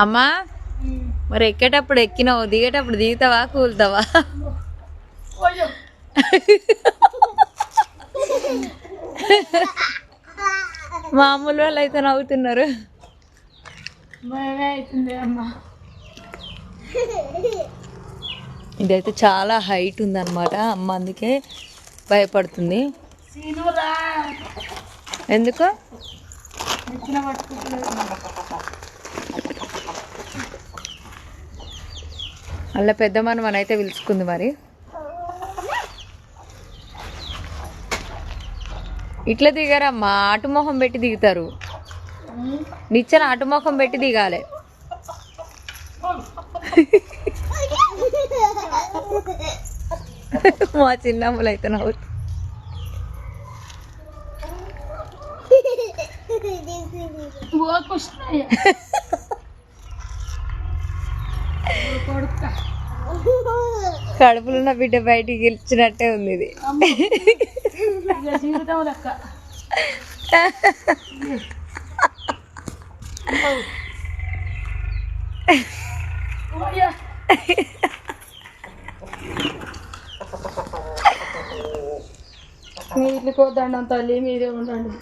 అమ్మా మరి ఎక్కేటప్పుడు ఎక్కినావు, దిగేటప్పుడు దిగుతావా కూలుతావా? మామూలు వాళ్ళు అయితే నవ్వుతున్నారు. ఇదైతే చాలా హైట్ ఉందన్నమాట, అమ్మ అందుకే భయపడుతుంది. ఎందుకు? అలా పెద్ద మనం అయితే పిలుచుకుంది మరి. ఇట్లా దిగారమ్మా, అటు మొహం పెట్టి దిగుతారు. నిచ్చెన అటు మొహం పెట్టి దిగాలి. మా చిన్నమ్మలు అయితే నవ్వుతుంది. కడుపులో ఉన్న బిడ్డ బయటికి గెలిచినట్టే ఉంది ఇది. మీ ఇల్లుకోద్దండి తల్లి, మీరే ఉండండి.